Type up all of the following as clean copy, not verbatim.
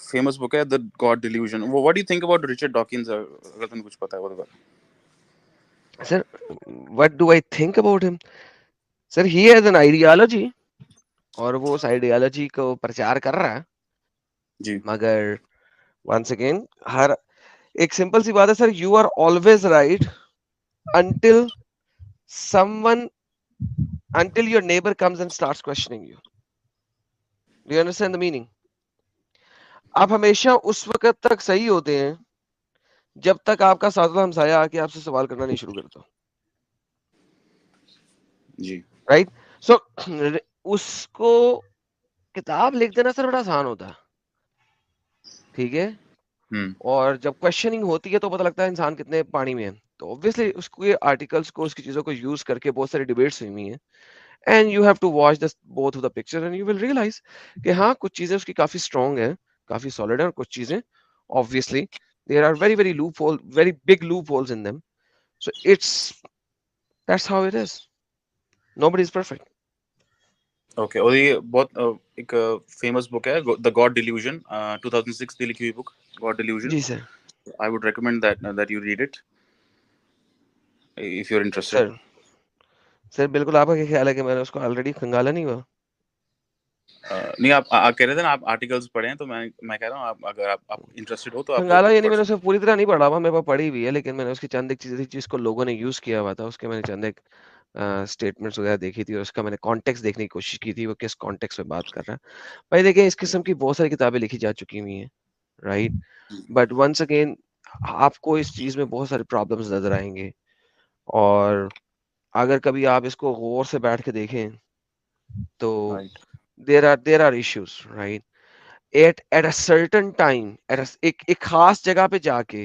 Famous book है the God delusion. What do you think about Richard Dawkins? अगर तुम्हें कुछ पता है वो बारे. Sir, what do I think about him? Sir, he has an ideology और वो उस आइडियोलॉजी को प्रचार कर रहा है, जी. मगर वंस अगेन हर एक सिंपल सी बात है sir, you are always right until someone until your neighbor comes and starts questioning you. Do you understand the meaning? आप हमेशा उस वक्त तक सही होते हैं जब तक आपका सातवां हमसाया आके आपसे सवाल करना नहीं शुरू करता. जी. राइट? सो उसको किताब लिख देना सर बड़ा आसान होता है, ठीक है? हम्म. और जब क्वेश्चनिंग होती है तो पता लगता है इंसान कितने पानी में है. तो ऑब्वियसली उसको ये आर्टिकल्स को, उसकी चीजों को यूज करके बहुत सारी डिबेट्स हुई हैं. And you have to watch the both of the picture and you will realise कि हाँ, कुछ चीजें उसकी काफी स्ट्रांग है, काफी सॉलिड है, और कुछ चीजें obviously there are very very loophole, very big loopholes in them. So it's that's how it is. Nobody is perfect. Okay. और ये बहुत एक फेमस बुक है द गॉड डिल्यूजन. 2006 की लिखी हुई बुक, गॉड डिल्यूजन. जी sir. I would recommend that you read it if you are interested. Sir, sir बिल्कुल. आपका क्या ख्याल है कि मैंने उसको ऑलरेडी खंगाला नहीं हुआ? नहीं, आप कह रहे थे ना आप आर्टिकल्स पढ़े हैं, तो मैं कह रहा हूँ आप अगर आप इंटरेस्टेड हो तो आप वो खंगाला बुक यानी पढ़ मैंने उसे सकते पूरी तरह नहीं पढ़ा हुआ, मेरे पास पढ़ी हुई है, लेकिन मैंने उसकी चंद एक चीजें थी जिसको लोगों ने यूज किया हुआ था, उसके मैंने चंद एक स्टेटमेंट्स वगैरह देखी थी और उसका मैंने कॉन्टेक्स्ट देखने की कोशिश की थी, वो किस कॉन्टेक्स्ट में बात कर रहा है. भाई देखिए, इस हैं. किस्म की बहुत सारी किताबें लिखी जा चुकी हुई हैं, राइट? जी. बट वंस अगेन आपको इस चीज में बहुत सारे प्रॉब्लम्स नजर आएंगे. और अगर कभी आप इसको गौर से बैठ के देखें तो right. There are issues, right? At a certain time, एक खास जगह पे जाके,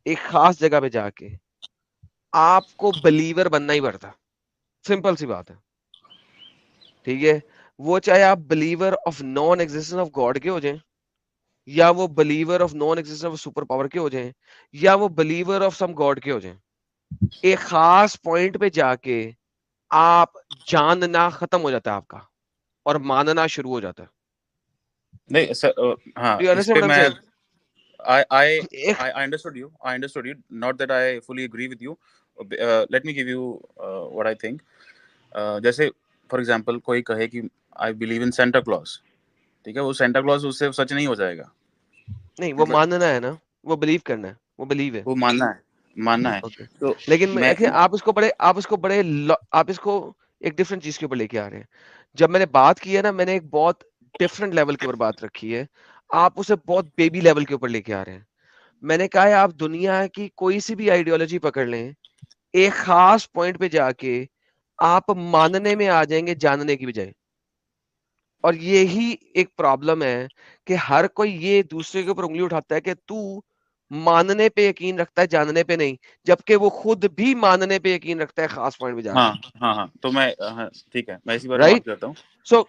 एक खास जगह पे जाके आपको बिलीवर बनना ही पड़ता. सिंपल सी बात है, ठीक है? वो चाहे आप believer of non existence of God के हो जाएं, या वो believer of non existence of super power के हो जाएं, या वो बिलीवर ऑफ सम गॉड के हो जाएं, एक खास पॉइंट पे जाके आप जानना खत्म हो जाता है आपका, और मानना शुरू हो जाता है. नहीं सर, हाँ, डू यू इस अंडरस्टैंड पे व्हाट आई एम मैं सेइंग? I I एक I understood you. I understood you. Not that I fully agree with you. Let me give you what I think. जैसे फॉर एग्जांपल कोई कहे कि I believe in Santa Claus. ठीक है, वो Santa Claus उससे सच नहीं हो जाएगा. नहीं, वो मतलब मानना है ना, वो बिलीव करना है, वो बिलीव है. वो मानना है, मानना है. ओके. तो लेकिन मैं देखिए, आप इसको एक डिफरेंट चीज के ऊपर लेके आ रहे हैं. जब मैंने बात की है ना, मैंने एक बहुत डिफरेंट लेवल के ऊपर बात रखी है. आप उसे बहुत बेबी लेवल के ऊपर लेके आ रहे हैं. मैंने कहा है, आप दुनिया की कोई सी भी आइडियोलॉजी पकड़ लें, एक खास पॉइंट पे जाके आप मानने में आ जाएंगे जानने की बजाय. और यही एक प्रॉब्लम है कि हर कोई ये दूसरे के ऊपर उंगली उठाता है कि तू मानने पे यकीन रखता है, जानने पे नहीं, जबकि वो खुद भी मानने पे यकीन रखता है खास पॉइंट पे हाँ, जाके. हाँ, हाँ, तो मैं हाँ, ठीक है, मैं इसी बारे में बात राइट? करता हूँ. सो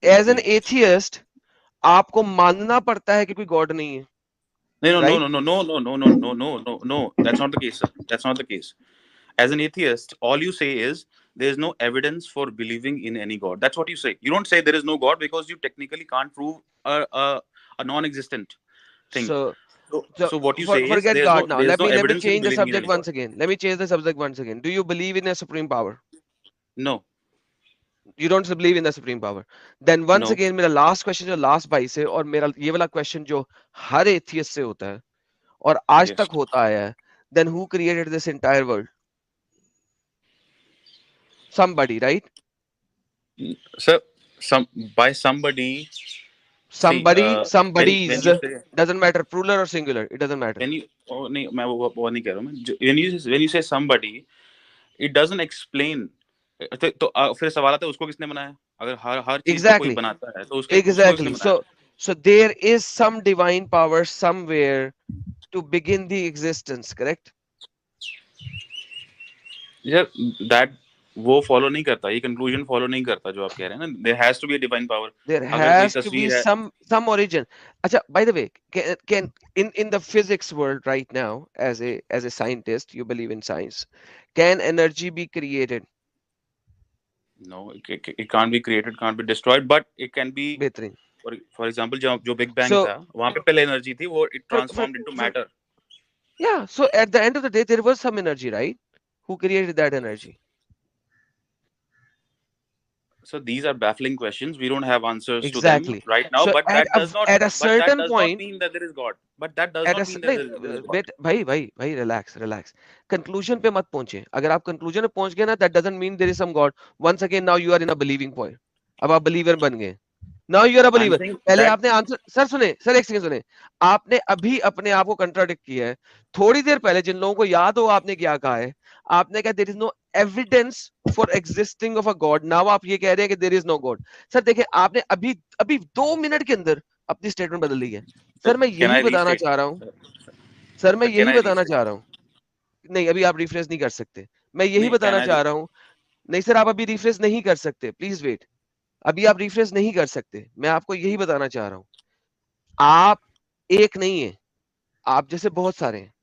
एज एन जी. एथियस्ट आपको मानना पड़ता है कि कोई गॉड नहीं है. नहीं, no, no, right? no, no, no, no, no, no, no, no, no, no. That's not the case, sir. That's not the case. As an atheist, all you say is there is no evidence for believing in any god. That's what you say. You don't say there is no god because you technically can't prove a non-existent thing. So so So what you say is forget God now. there's no Let me evidence in change the believing in subject any god. once again. Let me change the subject once again. Do you believe in a supreme power? No, You don't believe in the supreme power. Then once no. again, मेरा last question जो last 22 से, और मेरा ये वाला question जो हर atheist से होता है और आज Yes, तक होता आया है, then who created this entire world? Somebody, right? sir. Some by somebody. See, Somebody, when somebody's, you say doesn't matter, plural or singular, it doesn't matter. when you oh, नहीं, मैं वो नहीं कह रहा हूँ मैं. When you say somebody, it doesn't explain. तो फिर सवाल आता है उसको किसने बनाया. अगर हर हर चीज को कोई Exactly, बनाता है तो उसको किसने exactly. बनाया. So there is some divine power somewhere to begin the existence, correct? यार दैट वो फॉलो नहीं करता, ये कंक्लूजन फॉलो नहीं करता जो आप कह रहे हैं ना. There has to be a divine power. There अगर कोई has to be तस्वीर है. some origin. Acha, by the way, can in the physics world right now, as a scientist, you believe in science, can energy be created? No, it can't be created, can't be destroyed, but it can be Behtarin. For example जो big bang So था, वहां पे पहले energy थी, वो it for, transformed into matter. yeah, so at the end of the day there was some energy, right? Who created that energy? So these are baffling questions. We don't have answers to them Exactly. right now, So but at that does not, at a but that certain does not point, mean that there is God. But that does at not a mean that नहीं, there is God. wait, भाई relax relax, conclusion पे मत पहुंचे. अगर आप conclusion पे पहुंच गए ना, that doesn't mean there is some God. Once again now you are in a believing point. अब आप बिलीवर बन गए. Now you are a I'm believer. saying पहले that आपने आंसर, सर सुने, सर एक सेकंड सुने. आपने अभी अपने आप को कंट्राडिक्ट किया है. थोड़ी देर पहले जिन लोगों को याद हो आपने क्या कहा है, आपने कहा there is no evidence for existing of a God. Now आप ये कह रहे हैं कि there is no God. Sir देखिए, आपने अभी अभी 2 मिनट के अंदर अपनी स्टेटमेंट बदल दी है. सर मैं can यही I बताना restate? चाह रहा हूं. सर मैं Can यही I बताना restate? चाह रहा हूं. नहीं, अभी आप रिफ्रेश नहीं कर सकते. मैं यही नहीं, can बताना I चाह रहा हूं. नहीं सर, आप अभी रिफ्रेश नहीं कर सकते. Please wait. अभी आप रिफ्रेश नहीं कर सकते. मैं आपको यही बताना चाह रहा हूं. आप एक नहीं है, आप जैसे बहुत सारे हैं.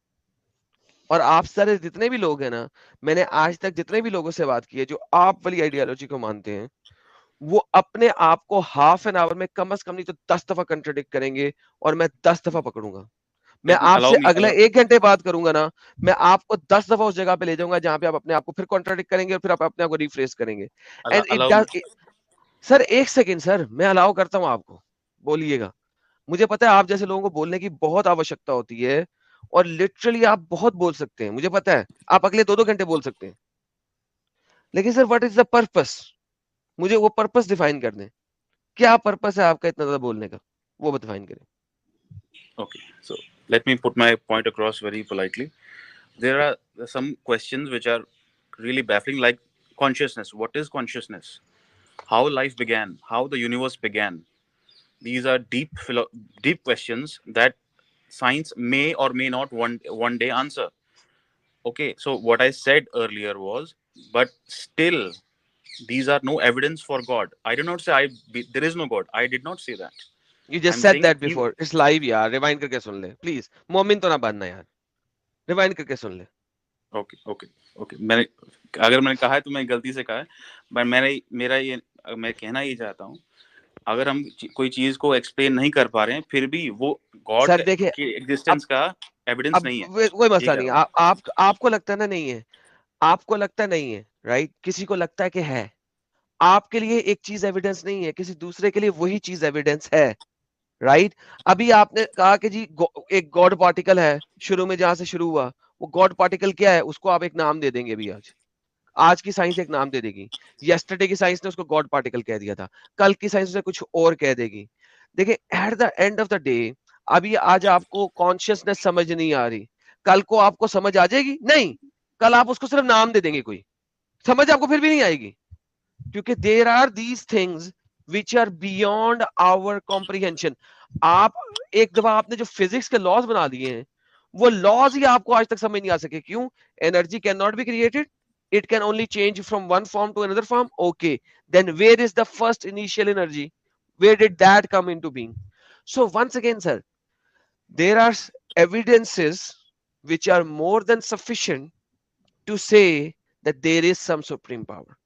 और आप सारे जितने भी लोग हैं ना, मैंने आज तक जितने भी लोगों से बात की है जो आप वाली आइडियोलॉजी को मानते हैं, वो अपने आप को हाफ एन आवर में कम से कम नहीं तो 10 दफा कंट्रोडिक्ट करेंगे, और मैं 10 दफा पकड़ूंगा. मैं allow आपसे me, अगले 1 घंटे बात करूंगा ना, मैं आपको 10 दफा उस जगह पे ले जाऊंगा जहां पे आप अपने आप को फिर कॉन्ट्राडिक्ट करेंगे और फिर आप अपने आप को रिफ्रेश करेंगे. And it allow me. Does. Sir एक सेकेंड सर, मैं अलाउ करता हूं आपको, बोलिएगा. मुझे पता है आप जैसे लोगों को बोलने की बहुत आवश्यकता होती है, और लिटरली आप बहुत बोल सकते हैं. मुझे पता है आप अगले 2-2 घंटे बोल सकते हैं. लेकिन sir what is the purpose? मुझे वो पर्पस डिफाइन कर दें. क्या पर्पस है आपका इतना ज्यादा बोलने का, वो डिफाइन करें. Okay, so let me put my point across very politely. There are some questions which are really baffling, like consciousness. What is consciousness? How life began? How the universe began? These are deep questions that science may or may not one day answer. Okay, so what I said earlier was, but still, these are no evidence for God. I did not say there is no God. I did not say that. You just I'm said saying that before. It's live यार, rewind करके सुन ले please. मोमिन तो ना बनना यार, rewind करके सुन ले. Okay okay okay. मैंने, अगर मैंने कहा है तो मैं गलती से कहा है, बट मैं कहना ही चाहता हूँ, अगर हम कोई चीज को एक्सप्लेन नहीं कर पा रहे हैं, फिर भी वो गॉड सर देखिए, के अब एग्जिस्टेंस का एविडेंस अब नहीं है. कोई ये मसला कह नहीं है. रहा हूँ. आपको लगता है ना नहीं है. आपको लगता नहीं है, राइट? किसी को लगता है कि है. आपके लिए एक चीज एविडेंस नहीं है, किसी दूसरे के लिए वही चीज एविडेंस है, राइट? अभी आपने कहा कि जी एक गॉड पार्टिकल है, शुरू में जहां से शुरू हुआ, वो गॉड पार्टिकल क्या है उसको आप एक नाम दे देंगे. भी आज आज की साइंस एक नाम दे देगी. यस्टरडे की साइंस ने उसको गॉड पार्टिकल कह दिया था, कल की साइंस उसे कुछ और कह देगी. देखिए, at the end of the day, अभी आज आपको कॉन्शियसनेस समझ नहीं आ रही, कल को आपको समझ आ जाएगी नहीं. कल आप उसको सिर्फ नाम दे देंगे, कोई समझ आपको फिर भी नहीं आएगी, क्योंकि there are these things which are beyond our comprehension. आप एक दफा आपने जो फिजिक्स के लॉज बना दिए हैं, वो लॉज ही आपको आज तक समझ नहीं आ सके. क्यों? Energy can not be created, it can only change from one form to another form. Okay, then where is the first initial energy? Where did that come into being? So once again, sir, there are evidences which are more than sufficient to say that there is some supreme power.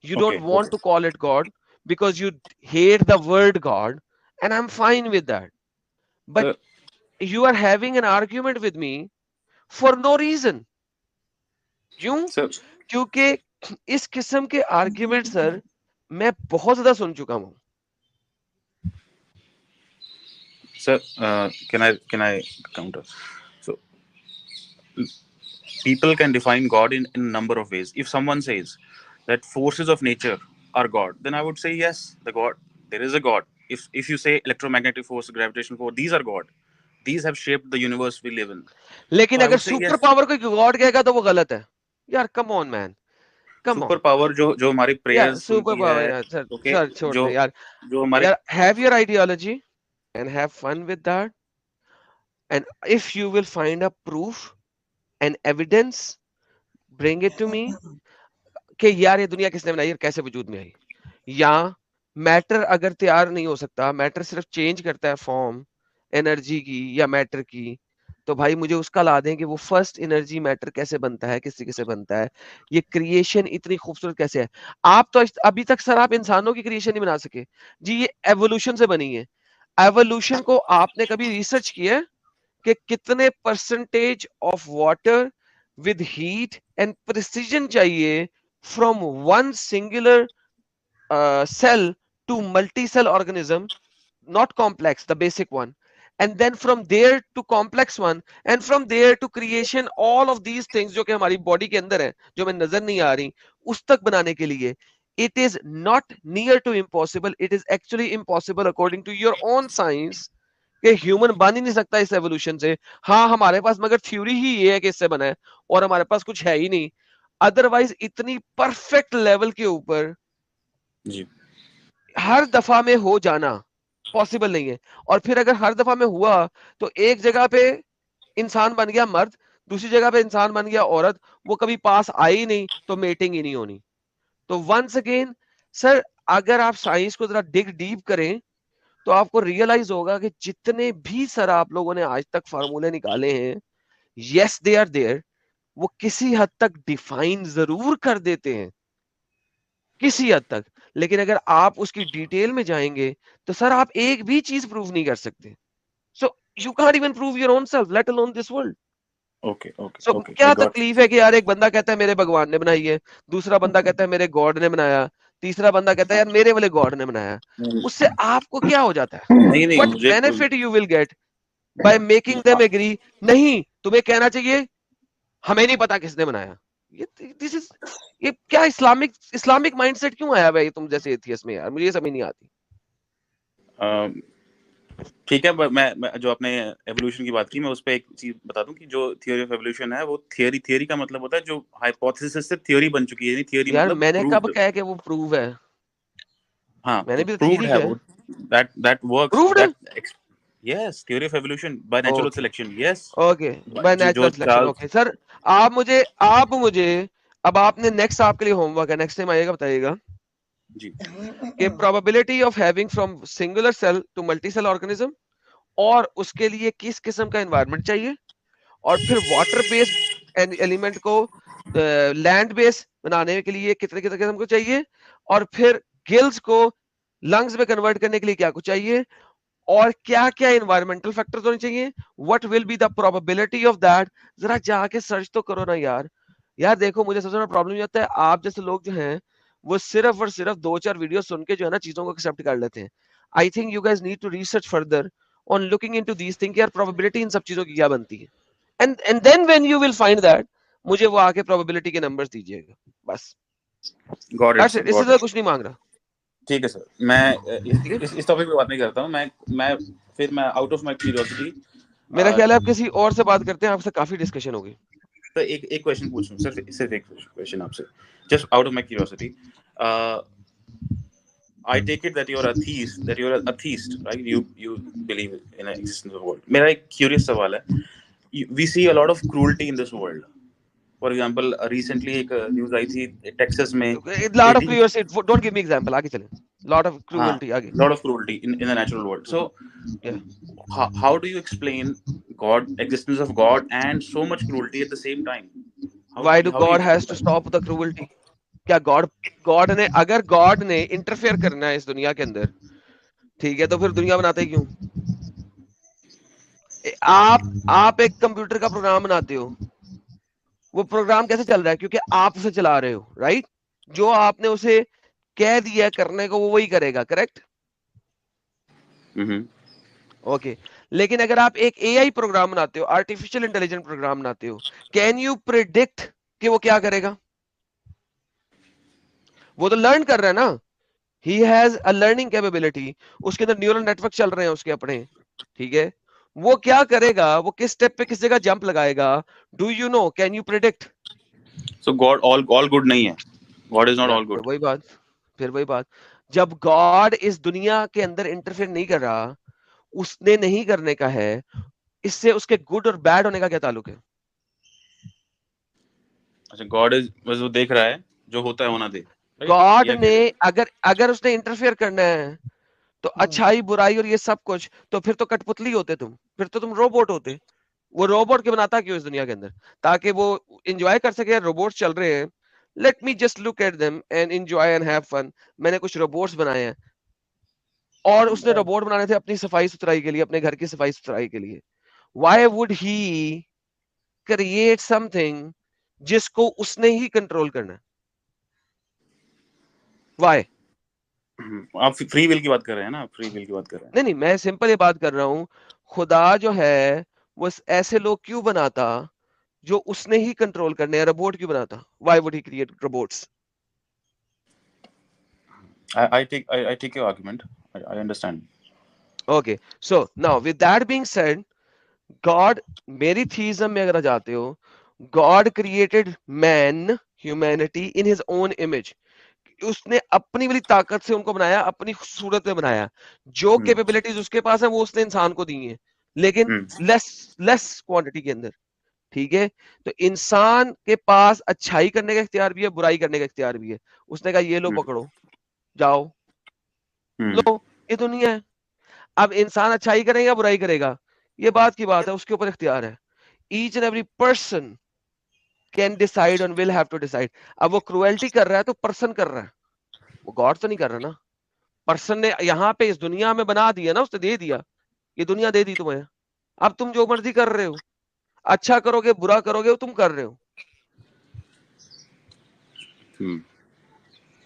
You don't okay want okay. to call it God because you hate the word God, and I'm fine with that. But sir you are having an argument with me for no reason. क्यों? Sir क्योंकि इस किस्म के argument sir मैं बहुत ज्यादा सुन चुका हूं. Sir can I counter? So people can define God in a number of ways. If someone says that forces of nature are God, then I would say yes, the God, there is a God. If you say electromagnetic force, gravitational force, these are God. These have shaped the universe we live in. लेकिन So I अगर would say super yes. Power को God कहेगा तो वो गलत है यार. Come on man, come super on power जो जो हमारी यार. प्रेयर्स सुपर सुनती है. पावर यार, सर ओके. सर छोड़ जो दे यार. जो हमारे यार have your ideology and have fun with that, and if you will find a proof and evidence, bring it to me कि यार ये दुनिया किसने बनाई और कैसे वजूद में आई. या मैटर अगर तैयार नहीं हो सकता, मैटर सिर्फ चेंज करता है फॉर्म एनर्जी की या मैटर की, तो भाई मुझे उसका ला दें कि वो फर्स्ट एनर्जी मैटर कैसे बनता है, किस तरीके से बनता है, ये क्रिएशन इतनी खूबसूरत कैसे है। आप तो अभी तक सर आप इंसानों की क्रिएशन नहीं बना सके जी, ये एवोल्यूशन से बनी है। एवोल्यूशन को आपने कभी रिसर्च किया है कि कितने percentage of water with heat and precision चाहिए from one singular cell to multi-cell organism, not complex, the basic one, and then from there to complex one, and from there to creation all of these things जो कि हमारी body के अंदर है, जो हमें नजर नहीं आ रही, उस तक बनाने के लिए it is not near to impossible, it is actually impossible according to your own science कि ह्यूमन बन ही नहीं सकता इस एवोल्यूशन से। हाँ हमारे पास मगर थ्योरी ही ये है कि इससे बना है, और हमारे पास कुछ है ही नहीं। अदरवाइज इतनी परफेक्ट लेवल के ऊपर जी हर दफा में हो जाना पॉसिबल नहीं है। और फिर अगर हर दफा में हुआ तो एक जगह पे इंसान बन गया मर्द, दूसरी जगह पे इंसान बन गया औरत, वो कभी पास आई ही नहीं तो मेटिंग ही नहीं होनी। तो वंस अगेन सर, अगर आप साइंस को जरा डिग डीप करें तो आपको रियलाइज होगा कि जितने भी सर आप लोगों ने आज तक फार्मूले निकाले हैं, यस दे आर देयर, वो किसी हद तक डिफाइन जरूर कर देते हैं, किसी हद तक। लेकिन अगर आप उसकी डिटेल में जाएंगे तो सर आप एक भी चीज प्रूव नहीं कर सकते। So you can't even prove your own self, let alone this world. Okay okay so okay I क्या गॉट तकलीफ है कि यार एक बंदा कहता है मेरे भगवान ने बनाई है, दूसरा बंदा कहता है मेरे गॉड ने बनाया, तीसरा बंदा कहता है यार मेरे वाले गॉड ने बनाया। उससे आपको क्या हो जाता है? नहीं नहीं व्हाट मुझे benefit you will get by making them agree? नहीं, तुम्हें कहना चाहिए हमें नहीं पता किसने बनाया। ये दिस इज, ये क्या इस्लामिक माइंडसेट क्यों आया भाई तुम जैसे एथियस्ट में? यार मुझे ये समझ नहीं आती। ठीक है, मैं जो आपने एवोल्यूशन की बात की, मैं उस पर एक चीज बता दूं कि जो थियोरी ऑफ एवोल्यूशन है वो थियोरी का मतलब होता है जो हाइपोथेसिस से थ्योरी बन चुकी है, यानी थियोरी यार मतलब मैंने कब प्रूव्ड। कहा है कि वो प्रूव है? हाँ तो मैंने भी तो प्रूव्ड थियरी है क्या वो, है, दैट वर्क्स प्रूव्ड है। That. Yes, theory of evolution by natural okay selection, yes. Okay, by जो natural selection. Charles, okay sir, आप मुझे अब आपने नेक्स्ट आपके लिए होमवर्क है, नेक्स्ट टाइम आइएगा बताइएगा जी कि probability of having from singular cell to multi cell organism, और उसके लिए किस किस्म का एनवायरनमेंट चाहिए, और फिर वाटर बेस्ड एलिमेंट को लैंड बेस बनाने के लिए कितने कितने किस्म को चाहिए, और फिर गिल्स को लंग्स में कन्वर्ट करने के लिए क्या कुछ चाहिए, और क्या क्या इन्वायरमेंटल फैक्टर्स होने चाहिए, what will be the probability of that. जरा जाके सर्च तो करो ना यार। यार देखो मुझे सबसे बड़ा प्रॉब्लम ये होता है, आप जैसे लोग जो हैं वो सिर्फ और सिर्फ दो चार वीडियो सुन के जो है ना चीजों को एक्सेप्ट कर लेते हैं। I think you guys need to research further on looking into these thing, यार प्रोबेबिलिटी इन सब चीजों की क्या बनती है, and then when you will find that, मुझे वो आके प्रोबेबिलिटी के नंबर्स दीजिएगा बस। Got it that's sir, it, इससे गॉट ज्यादा इट। कुछ नहीं मांग रहा। ठीक है सर, मैं ठीक है, इस टॉपिक पे बात नहीं करता हूँ। मैं फिर मैं आउट ऑफ माय क्यूरियोसिटी मेरा ख्याल है आप किसी और से बात करते हैं, आपसे काफी डिस्कशन होगी। तो एक क्वेश्चन पूछूं, सिर्फ एक क्वेश्चन आपसे, just out of my curiosity. I take it that you're a theist, right? You believe in an existence of a world. मेरा एक curious सवाल है, we see a lot of cruelty in this world. For example, recently एक news आई थी Texas में lot of 18, curiosity, don't give me example, आगे चलें। Lot of हाँ, क्रूएल्टी, आगे। lot of cruelty in the natural world. So या how do you explain existence of God and so much cruelty at the same time? Why do How do you God explain has to that? Stop the cruelty? क्या God God ने, अगर God ने interfere करना है इस दुनिया के अंदर, ठीक है, तो फिर दुनिया बनाते ही क्यों? आप एक कंप्यूटर का प्रोग्राम बनाते हो, वो प्रोग्राम कैसे चल रहा है? क्योंकि आप उसे चला रहे हो, राइट? जो आपने उसे कह दिया करने को वो वही करेगा, करेक्ट? Mm-hmm. ओके। लेकिन अगर आप एक एआई प्रोग्राम बनाते हो, आर्टिफिशियल इंटेलिजेंट प्रोग्राम बनाते हो, कैन यू प्रिडिक्ट कि वो क्या करेगा? वो तो लर्न कर रहा है ना, he has a learning capability, उसके अंदर न्यूरल नेटवर्क चल रहे हैं उसके अपने, ठीक है? वो क्या करेगा, वो किस स्टेप पे किस जगह जंप लगाएगा, do you know, can you predict? So God all good नहीं है, God is not या all फिर good. वही बात, फिर वही बात, जब गॉड इस दुनिया के अंदर इंटरफेयर नहीं कर रहा, उसने नहीं करने का है, इससे उसके गुड और बैड होने का क्या ताल्लुक है? अच्छा, गॉड इज बस वो देख रहा है, जो होता है होना दे, राइट? गॉड या ने, कह रहे अगर अगर उसने इंटरफेयर करना है तो अच्छाई बुराई और ये सब कुछ, तो फिर तो कठपुतली होते तुम, फिर तो तुम रोबोट होते। वो रोबोट के बनाता क्यों इस दुनिया के अंदर? ताकि वो एंजॉय कर सके। रोबोट्स चल रहे हैं, let me just look at them and enjoy and have fun. मैंने कुछ रोबोट्स बनाए हैं, और उसने रोबोट बनाने थे अपनी सफाई सुथराई के लिए, अपने घर की सफाई सुथराई के लिए। Why would he create something जिसको उसने ही कंट्रोल करना है? व्हाई? आप फ्री विल की बात कर रहे हैं ना, फ्री विल की बात कर रहे हैं। नहीं नहीं, मैं सिंपल ये बात कर रहा हूँ, खुदा जो है वो ऐसे लोग क्यों बनाता जो उसने ही कंट्रोल करने हैं? रोबोट क्यों बनाता? Why would he create robots? I take your argument. I understand. Okay, so now with that being said, God, मेरी थीज्म में अगर जाते हो, God created man, humanity in his own image. उसने अपनी वाली ताकत से उनको बनाया, अपनी सूरत में बनाया। जो कैपेबिलिटीज उसके पास है वो उसने इंसान को दी है, लेकिन लेस क्वांटिटी के अंदर। ठीक है, तो इंसान के पास अच्छाई करने का इख्तियार भी है, बुराई करने का इख्तियार भी है। उसने कहा ये लो पकड़ो, जाओ, लो, ये दुनिया है। अब इंसान अच्छाई करेगा बुराई करेगा, ये बात की बात है, उसके ऊपर इख्तियार है। Each and every person can decide और विल हैव टू डिसाइड। अब वो क्रुएल्टी कर रहा है तो पर्सन कर रहा है, वो गॉड तो नहीं कर रहा ना। पर्सन ने यहाँ पे इस दुनिया में बना दिया ना, उसने दे दिया, ये दुनिया दे दी तुम्हें। अब तुम जो मर्जी कर रहे हो, अच्छा करोगे बुरा करोगे, वो तुम कर रहे हो।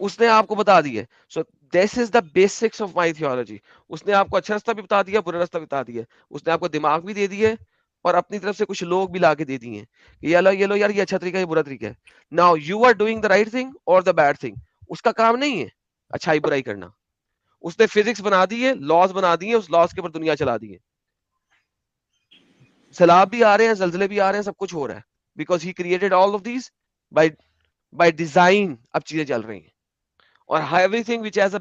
उसने आपको बता दिया। So this is the basics of my theology. उसने आपको अच्छा रास्ता भी बता दिया, बुरा रास्ता भी बता दिया। उसने आपको दिमाग भी दे दिए, और अपनी तरफ से कुछ लोग भी लाके दे दिए ये लो यार, ये अच्छा तरीका है, ये बुरा तरीका है। Now you are doing the right thing और द बैड थिंग। उसका काम नहीं है अच्छाई बुराई करना। उसने फिजिक्स बना दी है, लॉज बना दिए, उस लॉज के ऊपर दुनिया चला दी है। सैलाब भी आ रहे हैं, जलजले भी आ रहे हैं, सब कुछ हो रहा है, because he created all of these by design. अब चीजें चल रही हैं, और एवरीथिंग व्हिच हैज अ